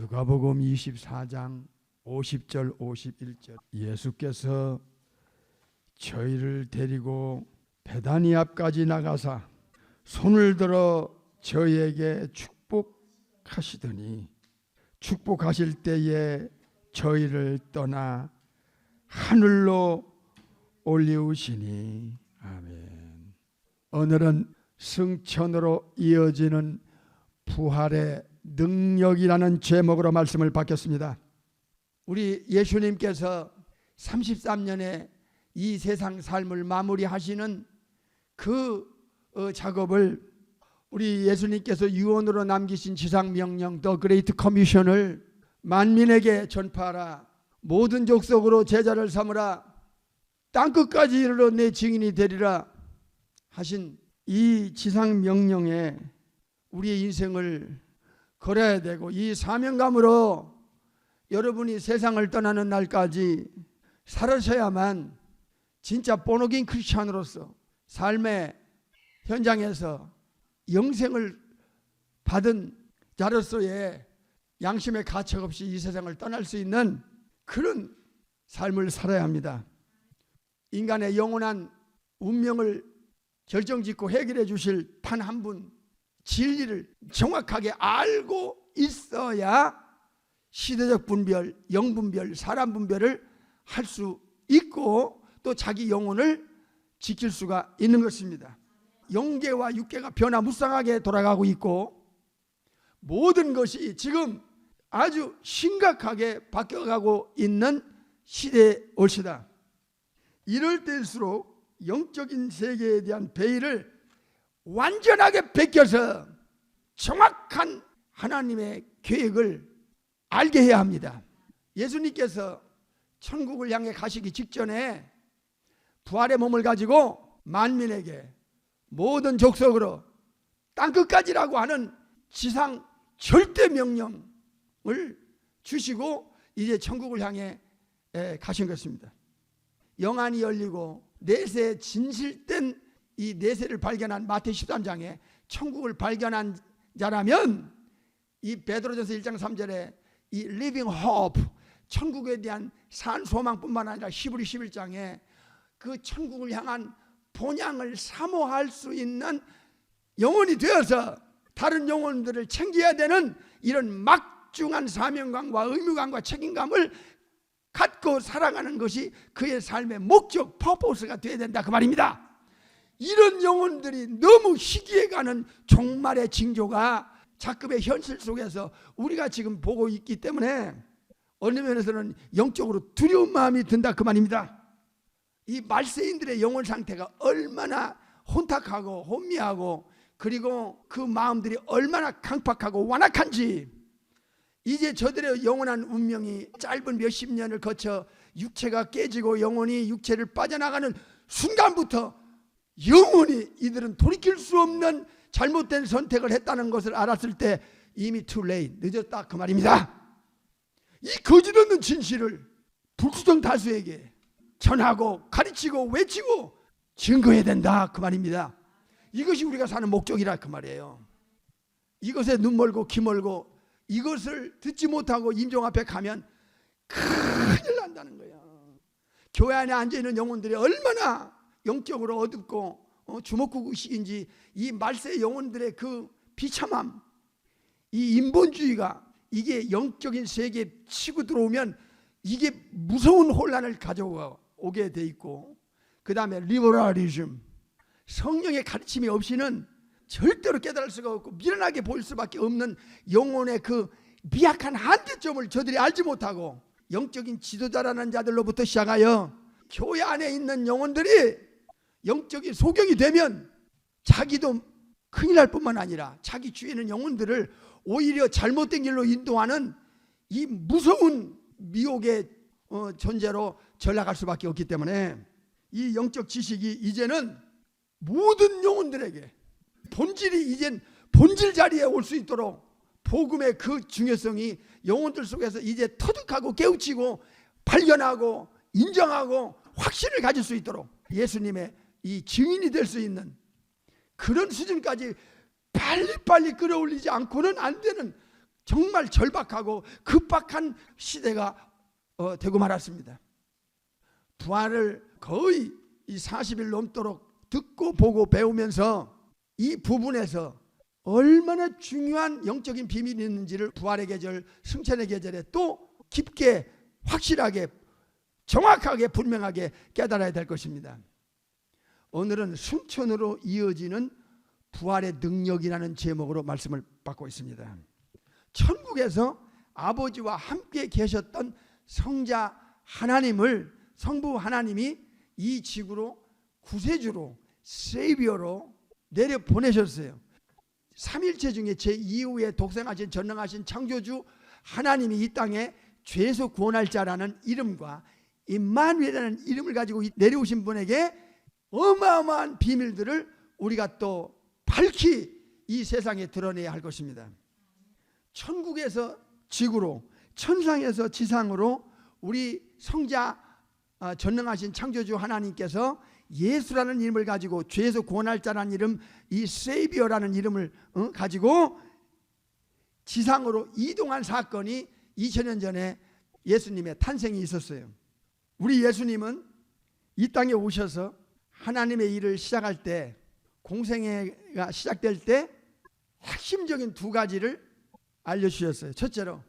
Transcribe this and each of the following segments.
누가복음 24장 50절 51절 예수께서 저희를 데리고 베다니 앞까지 나가사 손을 들어 저희에게 축복하시더니 축복하실 때에 저희를 떠나 하늘로 올리우시니. 아멘. 오늘은 승천으로 이어지는 부활의 능력이라는 제목으로 말씀을 받겠습니다. 우리 예수님께서 33년의 이 세상 삶을 마무리하시는 그 작업을 우리 예수님께서 유언으로 남기신 지상명령 더 그레이트 커미션을 만민에게 전파하라, 모든 족속으로 제자를 삼으라, 땅끝까지 이르러 내 증인이 되리라 하신 이 지상명령에 우리의 인생을 걸어야 되고, 이 사명감으로 여러분이 세상을 떠나는 날까지 살아셔야만 진짜 본어게인 크리스찬으로서 삶의 현장에서 영생을 받은 자로서의 양심의 가책 없이 이 세상을 떠날 수 있는 그런 삶을 살아야 합니다. 인간의 영원한 운명을 결정짓고 해결해 주실 단 한 분, 진리를 정확하게 알고 있어야 시대적 분별, 영분별, 사람 분별을 할 수 있고 또 자기 영혼을 지킬 수가 있는 것입니다. 영계와 육계가 변화무쌍하게 돌아가고 있고 모든 것이 지금 아주 심각하게 바뀌어가고 있는 시대에 올시다. 이럴 때일수록 영적인 세계에 대한 배의를 완전하게 베껴서 정확한 하나님의 계획을 알게 해야 합니다. 예수님께서 천국을 향해 가시기 직전에 부활의 몸을 가지고 만민에게 모든 족속으로 땅끝까지라고 하는 지상 절대 명령을 주시고 이제 천국을 향해 가신 것입니다. 영안이 열리고 내세에 진실된 이 내세를 발견한 마태 13장에 천국을 발견한 자라면 이 베드로전서 1장 3절에 이 living hope, 천국에 대한 산 소망뿐만 아니라 히브리 11장에 그 천국을 향한 본향을 사모할 수 있는 영혼이 되어서 다른 영혼들을 챙겨야 되는 이런 막중한 사명감과 의무감과 책임감을 갖고 살아가는 것이 그의 삶의 목적, 퍼포스가 되어야 된다 그 말입니다. 이런 영혼들이 너무 희귀해가는 종말의 징조가 작급의 현실 속에서 우리가 지금 보고 있기 때문에 어느 면에서는 영적으로 두려운 마음이 든다 그 말입니다. 이 말세인들의 영혼 상태가 얼마나 혼탁하고 혼미하고 그리고 그 마음들이 얼마나 강팍하고 완악한지, 이제 저들의 영원한 운명이 짧은 몇십 년을 거쳐 육체가 깨지고 영혼이 육체를 빠져나가는 순간부터 영원히 이들은 돌이킬 수 없는 잘못된 선택을 했다는 것을 알았을 때 이미 too late, 늦었다 그 말입니다. 이 거짓없는 진실을 불구정 다수에게 전하고 가르치고 외치고 증거해야 된다 그 말입니다. 이것이 우리가 사는 목적이라 그 말이에요. 이것에 눈 멀고 귀 멀고 이것을 듣지 못하고 임종 앞에 가면 큰일 난다는 거야. 교회 안에 앉아있는 영혼들이 얼마나 영적으로 어둡고 주먹구구식인지 이 말세 영혼들의 그 비참함, 이 인본주의가 이게 영적인 세계에 치고 들어오면 이게 무서운 혼란을 가져오게 돼 있고, 그 다음에 리버럴리즘, 성령의 가르침이 없이는 절대로 깨달을 수가 없고 미련하게 보일 수밖에 없는 영혼의 그 미약한 한계점을 저들이 알지 못하고 영적인 지도자라는 자들로부터 시작하여 교회 안에 있는 영혼들이 영적인 소경이 되면 자기도 큰일 날 뿐만 아니라 자기 주위에 있는 영혼들을 오히려 잘못된 길로 인도하는 이 무서운 미혹의 존재로 전락할 수밖에 없기 때문에 이 영적 지식이 이제는 모든 영혼들에게 본질이 이젠 본질 자리에 올 수 있도록 복음의 그 중요성이 영혼들 속에서 이제 터득하고 깨우치고 발견하고 인정하고 확신을 가질 수 있도록 예수님의 이 증인이 될 수 있는 그런 수준까지 빨리빨리 끌어올리지 않고는 안 되는 정말 절박하고 급박한 시대가 되고 말았습니다. 부활을 거의 이 40일 넘도록 듣고 보고 배우면서 이 부분에서 얼마나 중요한 영적인 비밀이 있는지를 부활의 계절, 승천의 계절에 또 깊게 확실하게 정확하게 분명하게 깨달아야 될 것입니다. 오늘은 승천으로 이어지는 부활의 능력이라는 제목으로 말씀을 받고 있습니다. 천국에서 아버지와 함께 계셨던 성자 하나님을, 성부 하나님이 이 지구로 구세주로, 세이비어로 내려 보내셨어요. 삼일체 중에 제2후에 독생하신 전능하신 창조주 하나님이 이 땅에 죄에서 구원할 자라는 이름과 임마누엘이라는 이름을 가지고 내려오신 분에게 어마어마한 비밀들을 우리가 또 밝히 이 세상에 드러내야 할 것입니다. 천국에서 지구로, 천상에서 지상으로 우리 성자 전능하신 창조주 하나님께서 예수라는 이름을 가지고 죄에서 구원할 자라는 이름, 이 세이비어라는 이름을 가지고 지상으로 이동한 사건이 2000년 전에 예수님의 탄생이 있었어요. 우리 예수님은 이 땅에 오셔서 하나님의 일을 시작할 때, 공생애가 시작될 때 핵심적인 두 가지를 알려주셨어요. 첫째로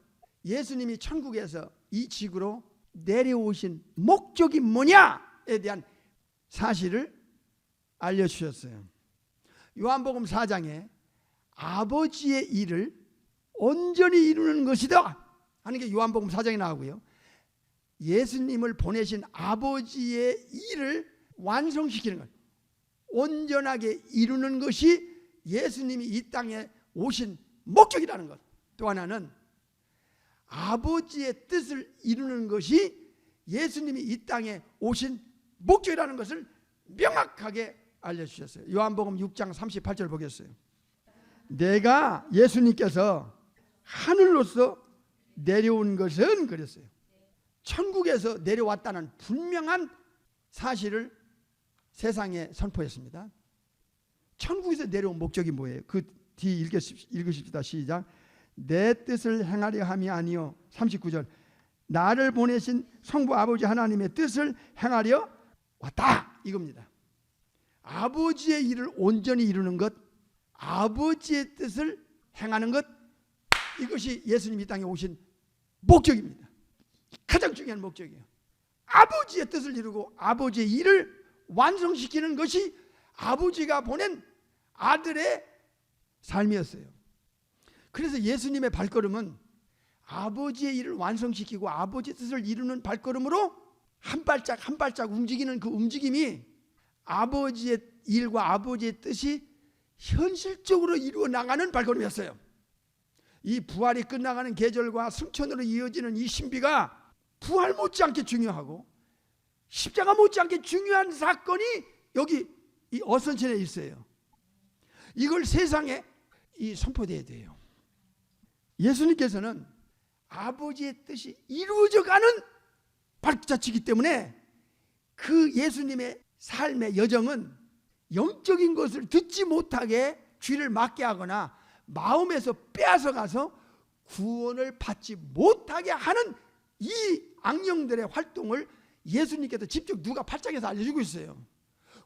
예수님이 천국에서 이 지구로 내려오신 목적이 뭐냐에 대한 사실을 알려주셨어요. 요한복음 4장에 아버지의 일을 온전히 이루는 것이다 하는 게 요한복음 4장에 나오고요. 예수님을 보내신 아버지의 일을 완성시키는 것, 온전하게 이루는 것이 예수님이 이 땅에 오신 목적이라는 것. 또 하나는 아버지의 뜻을 이루는 것이 예수님이 이 땅에 오신 목적이라는 것을 명확하게 알려주셨어요. 요한복음 6장 38절 보겠어요. 내가 예수님께서 하늘로서 내려온 것은 그랬어요. 천국에서 내려왔다는 분명한 사실을 세상에 선포했습니다. 천국에서 내려온 목적이 뭐예요? 그 뒤 읽으십시다. 시작. 내 뜻을 행하려 함이 아니요. 39절. 나를 보내신 성부 아버지 하나님의 뜻을 행하려 왔다, 이겁니다. 아버지의 일을 온전히 이루는 것, 아버지의 뜻을 행하는 것, 이것이 예수님이 이 땅에 오신 목적입니다. 가장 중요한 목적이에요. 아버지의 뜻을 이루고 아버지의 일을 완성시키는 것이 아버지가 보낸 아들의 삶이었어요. 그래서 예수님의 발걸음은 아버지의 일을 완성시키고 아버지의 뜻을 이루는 발걸음으로 한 발짝 한 발짝 움직이는 그 움직임이 아버지의 일과 아버지의 뜻이 현실적으로 이루어 나가는 발걸음이었어요. 이 부활이 끝나가는 계절과 승천으로 이어지는 이 신비가 부활 못지않게 중요하고 십자가 못지않게 중요한 사건이 여기 이 어선천에 있어요. 이걸 세상에 선포돼야 돼요. 예수님께서는 아버지의 뜻이 이루어져가는 발자취이기 때문에 그 예수님의 삶의 여정은 영적인 것을 듣지 못하게 귀를 막게 하거나 마음에서 빼앗아 가서 구원을 받지 못하게 하는 이 악령들의 활동을 예수님께서 직접 누가 팔짱에서 알려주고 있어요.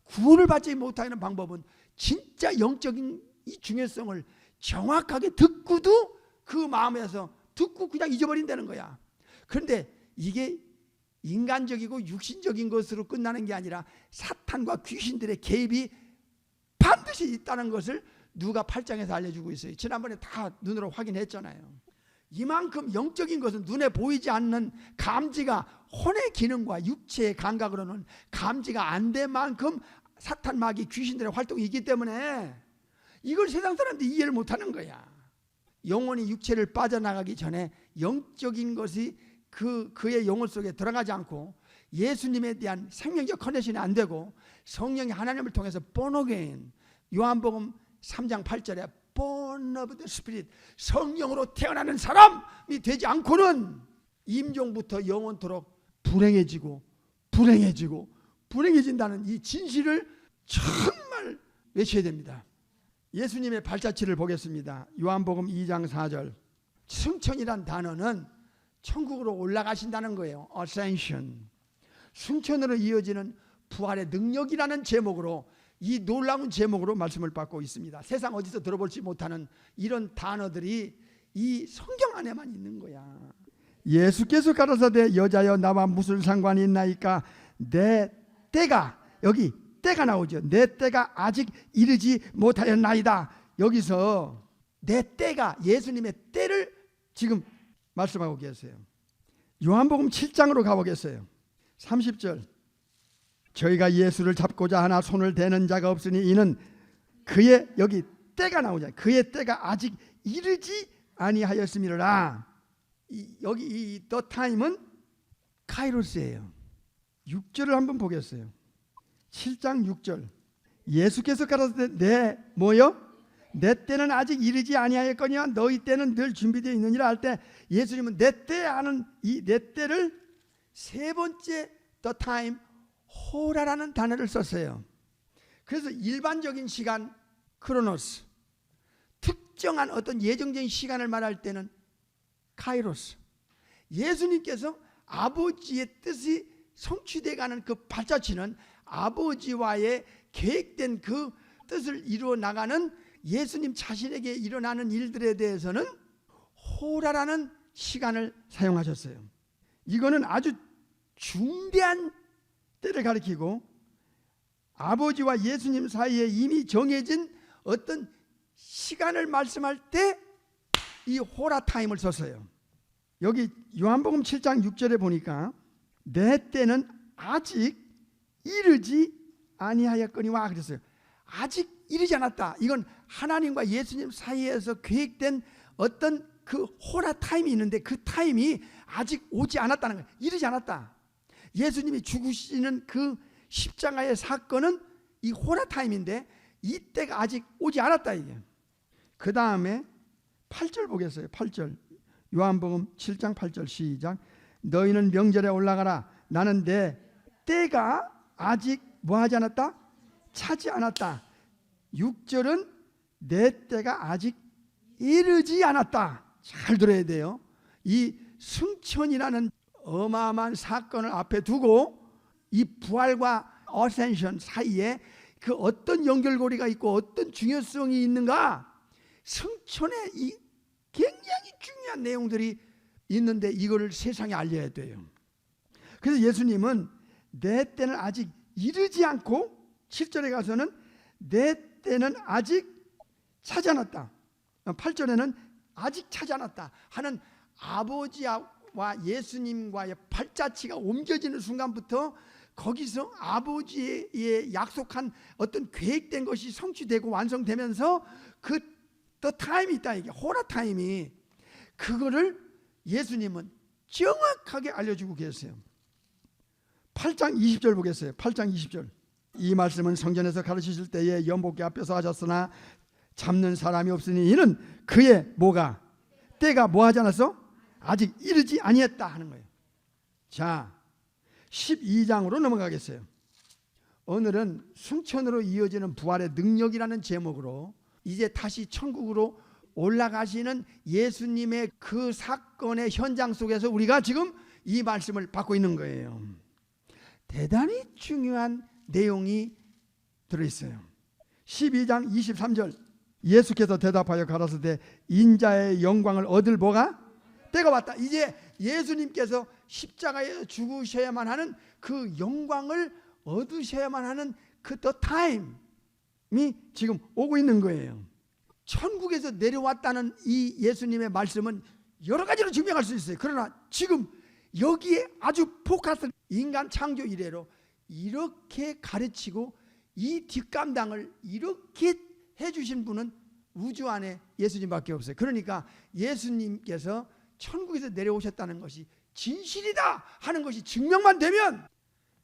구원을 받지 못하게 하는 방법은 진짜 영적인 이 중요성을 정확하게 듣고도 그 마음에서 듣고 그냥 잊어버린다는 거야. 그런데 이게 인간적이고 육신적인 것으로 끝나는 게 아니라 사탄과 귀신들의 개입이 반드시 있다는 것을 누가 팔짱에서 알려주고 있어요. 지난번에 다 눈으로 확인했잖아요. 이만큼 영적인 것은 눈에 보이지 않는 감지가 혼의 기능과 육체의 감각으로는 감지가 안 될 만큼 사탄 마귀 귀신들의 활동이 있기 때문에 이걸 세상 사람들이 이해를 못하는 거야. 영혼이 육체를 빠져나가기 전에 영적인 것이 그의 영혼 속에 들어가지 않고 예수님에 대한 생명적 커넥션이 안 되고 성령이 하나님을 통해서 born again, 요한복음 3장 8절에 born of the Spirit, 성령으로 태어나는 사람이 되지 않고는 임종부터 영원토록 불행해지고 불행해진다는 이 진실을 정말 외쳐야 됩니다. 예수님의 발자취를 보겠습니다. 요한복음 2장 4절. 승천이란 단어는 천국으로 올라가신다는 거예요. Ascension. 승천으로 이어지는 부활의 능력이라는 제목으로, 이 놀라운 제목으로 말씀을 받고 있습니다. 세상 어디서 들어보지 못하는 이런 단어들이 이 성경 안에만 있는 거야. 예수께서 가라사대 여자여 나와 무슨 상관이 있나이까 내 때가, 여기 때가 나오죠. 내 때가 아직 이르지 못하였나이다. 여기서 내 때가, 예수님의 때를 지금 말씀하고 계세요. 요한복음 7장으로 가보겠어요. 30절. 저희가 예수를 잡고자 하나 손을 대는 자가 없으니 이는 그의, 여기 때가 나오잖아요. 그의 때가 아직 이르지 아니하였음이라. 여기 이 the time은 카이로스예요. 6절을 한번 보겠어요. 7장 6절. 예수께서 가라사대 내 뭐요? 내 때는 아직 이르지 아니하였거니와 너희 때는 늘 준비되어 있느니라 할 때, 예수님은 내 때 하는 이 내 때를 세 번째 the time, 호라라는 단어를 썼어요. 그래서 일반적인 시간 크로노스, 특정한 어떤 예정적인 시간을 말할 때는 카이로스. 예수님께서 아버지의 뜻이 성취돼가는 그 발자취는 아버지와의 계획된 그 뜻을 이루어 나가는 예수님 자신에게 일어나는 일들에 대해서는 호라라는 시간을 사용하셨어요. 이거는 아주 중대한 때를 가리키고 아버지와 예수님 사이에 이미 정해진 어떤 시간을 말씀할 때 이 호라 타임을 썼어요. 여기 요한복음 7장 6절에 보니까 내 때는 아직 이르지 아니하였거니와 그랬어요. 아직 이르지 않았다. 이건 하나님과 예수님 사이에서 계획된 어떤 그 호라 타임이 있는데 그 타임이 아직 오지 않았다는 거예요. 이르지 않았다. 예수님이 죽으시는 그 십자가의 사건은 이 호라 타임인데 이때가 아직 오지 않았다 이게. 그 다음에 8절 보겠어요. 8절. 요한복음 7장 8절 시작. 너희는 명절에 올라가라. 나는 내 때가 아직 뭐하지 않았다? 차지 않았다. 6절은 내 때가 아직 이르지 않았다. 잘 들어야 돼요. 이 승천이라는 어마어마한 사건을 앞에 두고 이 부활과 어센션 사이에 그 어떤 연결고리가 있고 어떤 중요성이 있는가, 승천의 이 굉장히 중요한 내용들이 있는데 이거를 세상에 알려야 돼요. 그래서 예수님은 내 때는 아직 이르지 않고 7절에 가서는 내 때는 아직 차지 않았다. 8절에는 아직 차지 않았다 하는 아버지와 예수님과의 발자취가 옮겨지는 순간부터 거기서 아버지의 약속한 어떤 계획된 것이 성취되고 완성되면서 그 더 타임이 있다. 이게 호라 타임이, 그거를 예수님은 정확하게 알려주고 계세요. 8장 20절 보겠어요. 8장 20절. 이 말씀은 성전에서 가르치실 때에 연복기 앞에서 하셨으나 잡는 사람이 없으니 이는 그의 뭐가 때가 뭐하지 않았어? 아직 이르지 아니했다 하는 거예요. 자, 12장으로 넘어가겠어요. 오늘은 승천으로 이어지는 부활의 능력이라는 제목으로 이제 다시 천국으로 올라가시는 예수님의 그 사건의 현장 속에서 우리가 지금 이 말씀을 받고 있는 거예요. 대단히 중요한 내용이 들어있어요. 12장 23절. 예수께서 대답하여 가라사대 인자의 영광을 얻을 뭐가? 때가 왔다. 이제 예수님께서 십자가에 죽으셔야만 하는 그 영광을 얻으셔야만 하는 그 더 타임이 지금 오고 있는 거예요. 천국에서 내려왔다는 이 예수님의 말씀은 여러 가지로 증명할 수 있어요. 그러나 지금 여기에 아주 포커스, 인간 창조 이래로 이렇게 가르치고 이 뒷감당을 이렇게 해주신 분은 우주 안에 예수님밖에 없어요. 그러니까 예수님께서 천국에서 내려오셨다는 것이 진실이다 하는 것이 증명만 되면,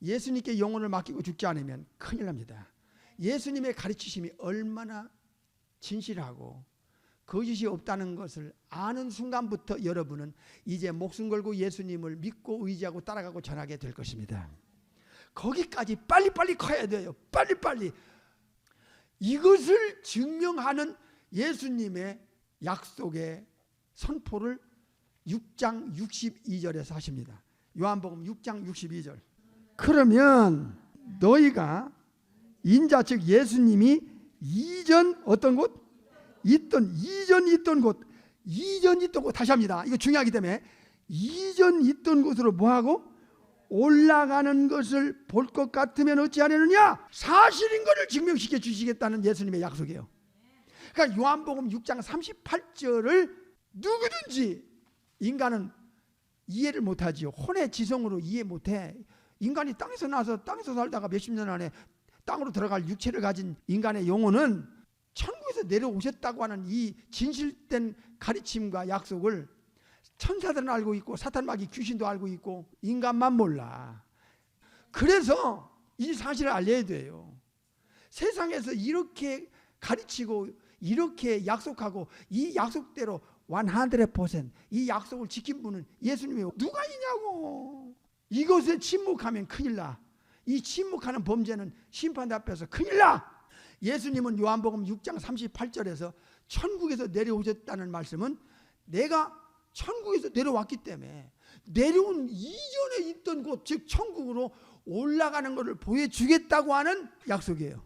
예수님께 영혼을 맡기고 죽지 않으면 큰일 납니다. 예수님의 가르치심이 얼마나 진실하고 거짓이 없다는 것을 아는 순간부터 여러분은 이제 목숨 걸고 예수님을 믿고 의지하고 따라가고 전하게 될 것입니다. 거기까지 빨리빨리 커야 돼요. 빨리빨리. 이것을 증명하는 예수님의 약속의 선포를 6장 62절에서 하십니다. 요한복음 6장 62절. 그러면 너희가 인자 즉 예수님이 이전 어떤 곳? 이전 있던 곳 다시 합니다. 이거 중요하기 때문에 이전 있던 곳으로 뭐하고? 올라가는 것을 볼 것 같으면 어찌하려느냐? 사실인 것을 증명시켜 주시겠다는 예수님의 약속이에요. 그러니까 요한복음 6장 38절을 누구든지 인간은 이해를 못하지요. 혼의 지성으로 이해 못해. 인간이 땅에서 나서 땅에서 살다가 몇십 년 안에 땅으로 들어갈 육체를 가진 인간의 영혼은 천국에서 내려오셨다고 하는 이 진실된 가르침과 약속을 천사들은 알고 있고 사탄마귀 귀신도 알고 있고 인간만 몰라. 그래서 이 사실을 알려야 돼요. 세상에서 이렇게 가르치고 이렇게 약속하고 이 약속대로 100%이 약속을 지킨 분은 예수님이에요. 누가 있냐고. 이것에 침묵하면 큰일 나. 이 침묵하는 범죄는 심판 앞에서 큰일 나. 예수님은 요한복음 6장 38절에서 천국에서 내려오셨다는 말씀은 내가 천국에서 내려왔기 때문에 내려온 이전에 있던 곳, 즉 천국으로 올라가는 것을 보여주겠다고 하는 약속이에요.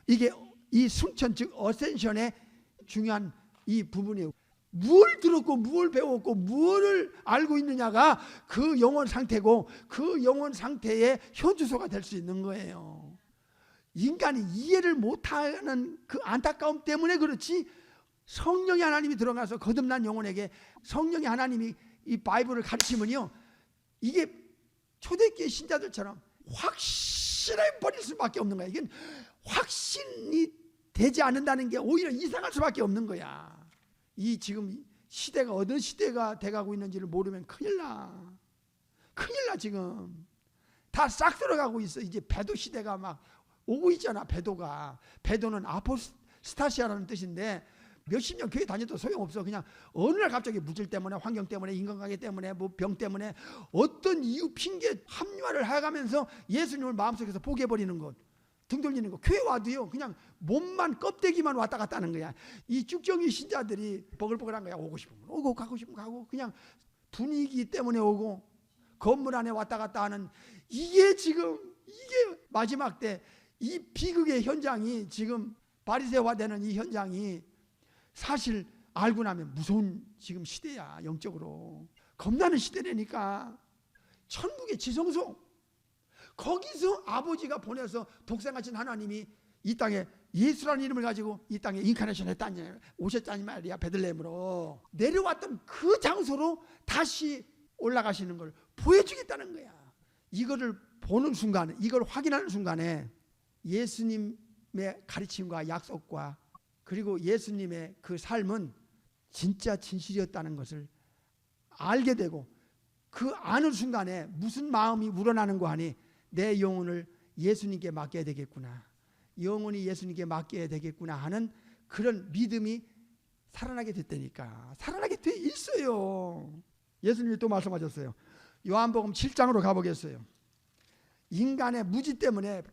이게 이 승천 즉 어센션의 중요한 이 부분이에요. 무엇을 들었고 무엇을 배웠고 무엇을 알고 있느냐가 그 영혼 상태고 그 영혼 상태의 현주소가 될 수 있는 거예요. 인간이 이해를 못하는 그 안타까움 때문에 그렇지, 성령의 하나님이 들어가서 거듭난 영혼에게 성령의 하나님이 이 바이블을 가르치면요, 이게 초대교회 신자들처럼 확신해 버릴 수밖에 없는 거야. 이건 확신이 되지 않는다는 게 오히려 이상할 수밖에 없는 거야. 이 지금 시대가 어느 시대가 돼가고 있는지를 모르면 큰일 나. 큰일 나. 지금 다 싹 들어가고 있어. 이제 배도 시대가 막 오고 있잖아. 배도는 아포스타시아라는 뜻인데 몇십 년 교회 다녀도 소용없어. 그냥 어느 날 갑자기 물질 때문에, 환경 때문에, 인간관계 때문에, 뭐 병 때문에 어떤 이유 핑계 합리화를 해가면서 예수님을 마음속에서 포기해버리는 것, 등 돌리는 거. 교회 와도요 그냥 몸만 껍데기만 왔다 갔다 하는 거야. 이 쭉정이 신자들이 버글버글한 거야. 오고 싶으면 오고 가고 싶으면 가고 그냥 분위기 때문에 오고 건물 안에 왔다 갔다 하는, 이게 지금 이게 마지막 때 이 비극의 현장이 지금 바리새화되는 이 현장이 사실 알고 나면 무서운 지금 시대야. 영적으로 겁나는 시대라니까. 천국의 지성소, 거기서 아버지가 보내서 독생하신 하나님이 이 땅에 예수라는 이름을 가지고 이 땅에 인카네이션 했다니, 오셨다니 말이야. 베들레헴으로 내려왔던 그 장소로 다시 올라가시는 걸 보여주겠다는 거야. 이거를 보는 순간, 이걸 확인하는 순간에 예수님의 가르침과 약속과 그리고 예수님의 그 삶은 진짜 진실이었다는 것을 알게 되고, 그 아는 순간에 무슨 마음이 우러나는 거 하니, 내 영혼을 예수님께 맡겨야 되겠구나, 영혼이 예수님께 맡겨야 되겠구나 하는 그런 믿음이 살아나게 됐다니까. 살아나게 돼 있어요. 예수님이 또 말씀하셨어요. 요한복음 7장으로 가보겠어요. 인간의 무지 때문에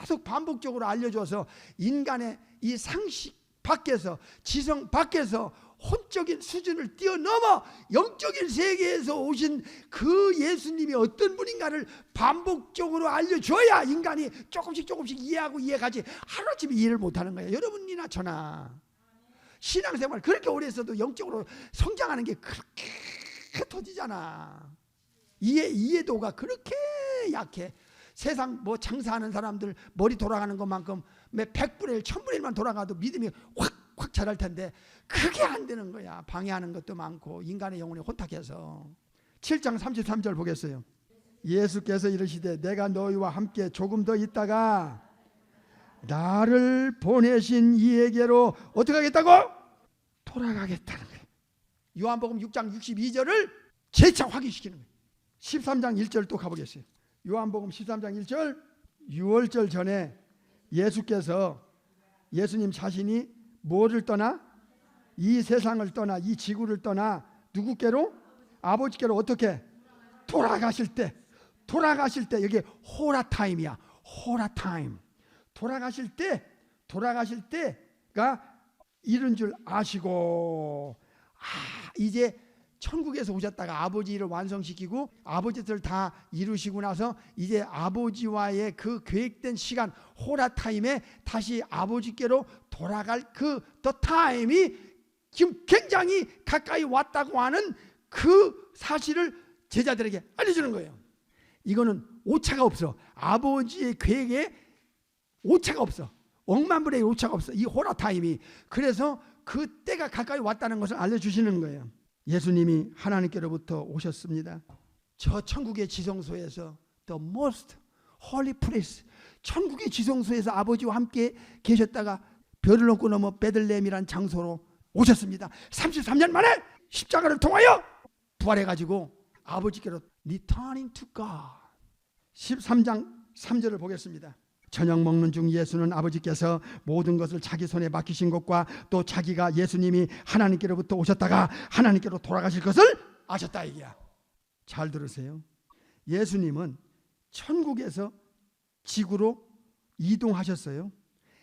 계속 반복적으로 알려줘서 인간의 이 상식 밖에서, 지성 밖에서 혼적인 수준을 뛰어넘어 영적인 세계에서 오신 그 예수님이 어떤 분인가를 반복적으로 알려줘야 인간이 조금씩 이해하고 이해가지, 하루아침에 이해를 못하는 거예요. 여러분이나 저나 신앙생활 그렇게 오래 했어도 영적으로 성장하는 게 그렇게 터지잖아. 이해도가 그렇게 약해. 세상 뭐 장사하는 사람들 머리 돌아가는 것만큼 100분의 1, 1000분의 1만 돌아가도 믿음이 확 자랄 텐데 그게 안 되는 거야. 방해하는 것도 많고 인간의 영혼이 혼탁해서. 7장 33절 보겠어요. 예수께서 이르시되 내가 너희와 함께 조금 더 있다가 나를 보내신 이에게로 어떻게 하겠다고? 돌아가겠다는 거예요. 요한복음 6장 62절을 재차 확인시키는 거예요. 13장 1절 또 가보겠어요. 요한복음 13장 1절, 6월절 전에 예수님 자신이 뭐를 떠나? 이 세상을 떠나, 이 지구를 떠나 누구께로? 아버지께로 어떻게? 돌아가실 때 여기 호라타임이야. 호라타임. 돌아가실 때가 이른 줄 아시고, 이제 천국에서 오셨다가 아버지 일을 완성시키고 아버지 뜻을 다 이루시고 나서 이제 아버지와의 그 계획된 시간 호라 타임에 다시 아버지께로 돌아갈 더 타임이 지금 굉장히 가까이 왔다고 하는 그 사실을 제자들에게 알려주는 거예요. 이거는 오차가 없어. 아버지의 계획에 오차가 없어. 억만불의 오차가 없어. 이 호라 타임이. 그래서 그 때가 가까이 왔다는 것을 알려주시는 거예요. 예수님이 하나님께로부터 오셨습니다. 저 천국의 지성소에서 the most holy place, 천국의 지성소에서 아버지와 함께 계셨다가 별을 넘고 넘어 베들레헴이란 장소로 오셨습니다. 33년 만에 십자가를 통하여 부활해가지고 아버지께로 returning to God. 13장 3절을 보겠습니다. 저녁 먹는 중 예수는 아버지께서 모든 것을 자기 손에 맡기신 것과 또 자기가 예수님이 하나님께로부터 오셨다가 하나님께로 돌아가실 것을 아셨다 이게야. 잘 들으세요. 예수님은 천국에서 지구로 이동하셨어요.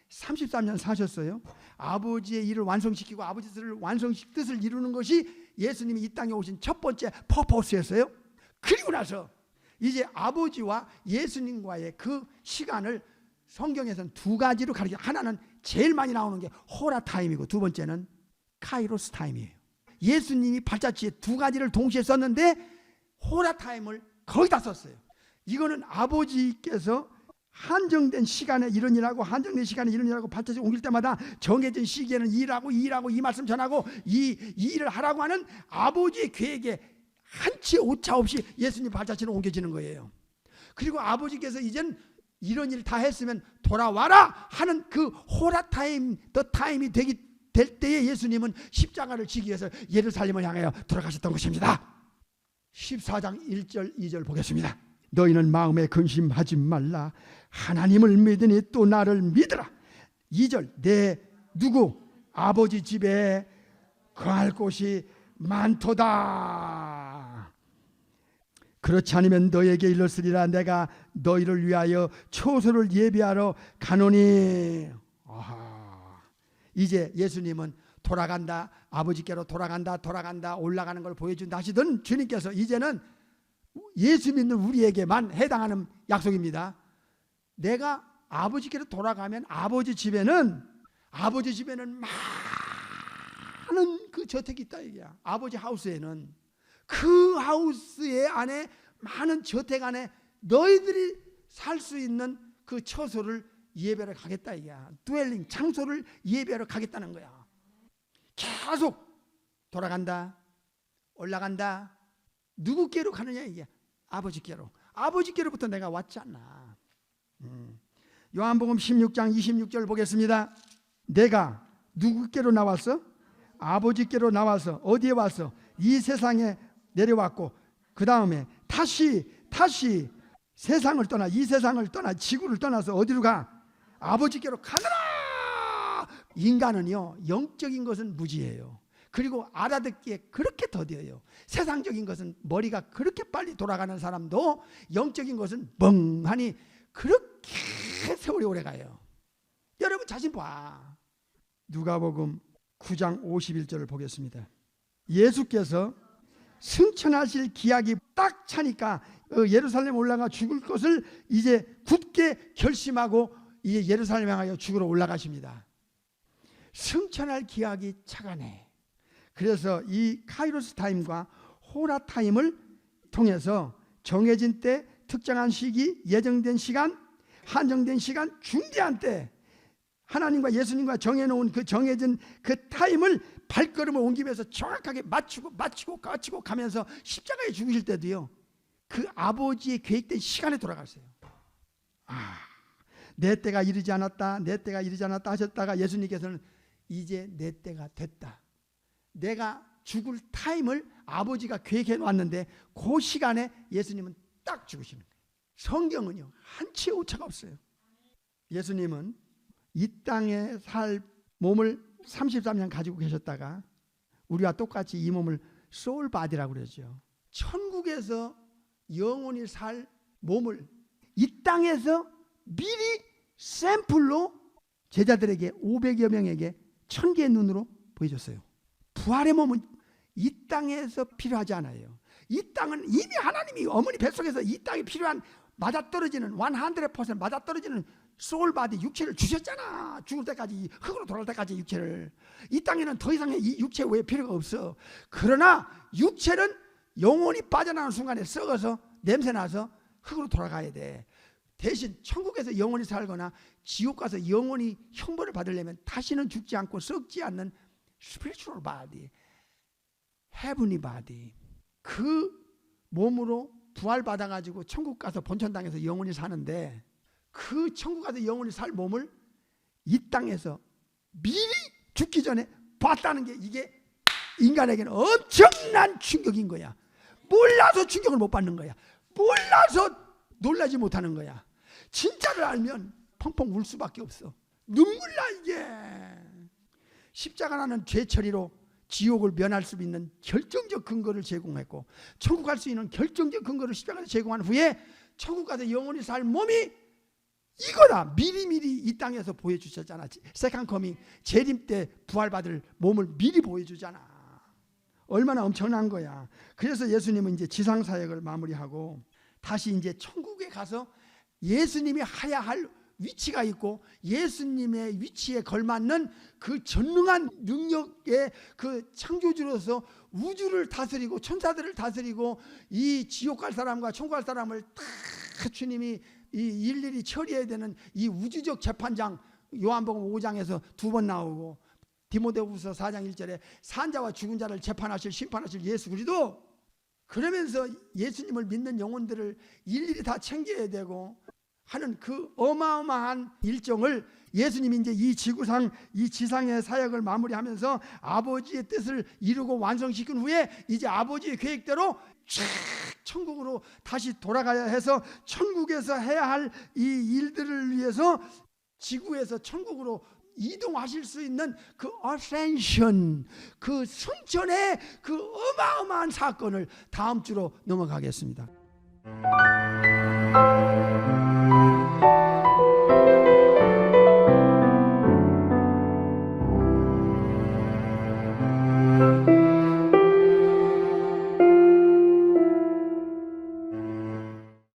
33년 사셨어요. 아버지의 일을 완성시키고 아버지 뜻을 이루는 것이 예수님이 이 땅에 오신 첫 번째 퍼포스였어요. 그리고 나서 이제 아버지와 예수님과의 그 시간을 성경에서는 두 가지로 가리켜. 하나는 제일 많이 나오는 게 호라 타임이고 두 번째는 카이로스 타임이에요. 예수님이 발자취에 두 가지를 동시에 썼는데 호라 타임을 거의 다 썼어요. 이거는 아버지께서 한정된 시간에 이런 일하고 한정된 시간에 이런 일하고 발자취 옮길 때마다 정해진 시기에는 일하고 이 말씀 전하고 이 일을 하라고 하는 아버지의 계획에 한치 오차 없이 예수님 발자취는 옮겨지는 거예요. 그리고 아버지께서 이젠 이런 일 다 했으면 돌아와라 하는 그 호라 타임, 더 타임이 될 때에 예수님은 십자가를 지기 위해서 예루살렘을 향하여 돌아가셨던 것입니다. 14장 1절 2절 보겠습니다. 너희는 마음에 근심하지 말라. 하나님을 믿으니 또 나를 믿으라. 2절 내 누구 아버지 집에 거할 곳이 많도다. 그렇지 않으면 너에게 일렀으리라. 내가 너희를 위하여 초소를 예비하러 가노니. 이제 예수님은 돌아간다, 아버지께로 돌아간다 올라가는 걸 보여준다 하시던 주님께서 이제는 예수 믿는 우리에게만 해당하는 약속입니다. 내가 아버지께로 돌아가면 아버지 집에는 많은 그 저택이 있다 이게야. 아버지 하우스에는 그 하우스의 안에 많은 저택 안에 너희들이 살 수 있는 그 처소를 예배하러 가겠다 이게야. 드웰링 장소를 예배하러 가겠다는 거야. 계속 돌아간다, 올라간다. 누구께로 가느냐 이게? 아버지께로. 아버지께로부터 내가 왔지 않나. 요한복음 16장 26절 보겠습니다. 내가 누구께로 나왔어? 아버지께로 나와서 어디에 왔어? 이 세상에 내려왔고 그 다음에 다시 세상을 떠나, 이 세상을 떠나 지구를 떠나서 어디로 가? 아버지께로 가느라. 인간은요 영적인 것은 무지해요. 그리고 알아듣기에 그렇게 더뎌요. 세상적인 것은 머리가 그렇게 빨리 돌아가는 사람도 영적인 것은 멍하니 그렇게 세월이 오래가요. 여러분 자신 봐. 누가복음 9장 51절을 보겠습니다. 예수께서 승천하실 기약이 딱 차니까 예루살렘 올라가 죽을 것을 이제 굳게 결심하고 이제 예루살렘 향하여 죽으러 올라가십니다. 승천할 기약이 차가네. 그래서 이 카이로스 타임과 호라 타임을 통해서 정해진 때, 특정한 시기, 예정된 시간, 한정된 시간, 중대한 때 하나님과 예수님과 정해놓은 그 정해진 그 타임을 발걸음을 옮기면서 정확하게 맞추고 가면서 십자가에 죽으실 때도요 그 아버지의 계획된 시간에 돌아갔어요. 내 때가 이르지 않았다 하셨다가 예수님께서는 이제 내 때가 됐다. 내가 죽을 타임을 아버지가 계획해 놨는데 그 시간에 예수님은 딱 죽으시는 거예요. 성경은요 한치의 오차가 없어요. 예수님은 이 땅에 살 몸을 33년 가지고 계셨다가 우리와 똑같이 이 몸을 소울 바디라고 그러죠. 천국에서 영원히 살 몸을 이 땅에서 미리 샘플로 제자들에게 500여 명에게 1000개의 눈으로 보여줬어요. 부활의 몸은 이 땅에서 필요하지 않아요. 이 땅은 이미 하나님이 어머니 뱃속에서 이 땅에 필요한 맞아떨어지는 100% 맞아떨어지는 소울바디 육체를 주셨잖아. 죽을 때까지 흙으로 돌아갈 때까지 육체를. 이 땅에는 더 이상의 이 육체 외에 필요가 없어. 그러나 육체는 영혼이 빠져나가는 순간에 썩어서 냄새나서 흙으로 돌아가야 돼. 대신 천국에서 영원히 살거나 지옥 가서 영원히 형벌을 받으려면 다시는 죽지 않고 썩지 않는 spiritual body, heavenly body, 그 몸으로 부활받아가지고 천국 가서 본천당에서 영원히 사는데, 그 천국 가서 영원히 살 몸을 이 땅에서 미리 죽기 전에 봤다는 게 이게 인간에게는 엄청난 충격인 거야. 몰라서 충격을 못 받는 거야. 몰라서 놀라지 못하는 거야. 진짜를 알면 펑펑 울 수밖에 없어. 눈물 나 이게. 십자가라는 죄 처리로 지옥을 면할 수 있는 결정적 근거를 제공했고, 천국 갈 수 있는 결정적 근거를 십자가에서 제공한 후에 천국 가서 영원히 살 몸이 이거다. 미리미리 이 땅에서 보여주셨잖아. 세컨 커밍, 재림 때 부활받을 몸을 미리 보여주잖아. 얼마나 엄청난 거야. 그래서 예수님은 이제 지상사역을 마무리하고 다시 이제 천국에 가서 예수님이 해야 할 위치가 있고, 예수님의 위치에 걸맞는 그 전능한 능력의 그 창조주로서 우주를 다스리고 천사들을 다스리고 이 지옥 갈 사람과 천국 갈 사람을 다 주님이 이 일일이 처리해야 되는 이 우주적 재판장, 요한복음 5장에서 2번 나오고 디모데후서 4장 1절에 산자와 죽은 자를 재판하실 심판하실 예수 그리스도, 그러면서 예수님을 믿는 영혼들을 일일이 다 챙겨야 되고 하는 그 어마어마한 일정을 예수님이 이제 이 지구상 이 지상의 사역을 마무리하면서 아버지의 뜻을 이루고 완성시킨 후에 이제 아버지의 계획대로 쫙 천국으로 다시 돌아가야 해서 천국에서 해야 할 이 일들을 위해서 지구에서 천국으로 이동하실 수 있는 그 어센션, 그 승천의 그 어마어마한 사건을 다음 주로 넘어가겠습니다.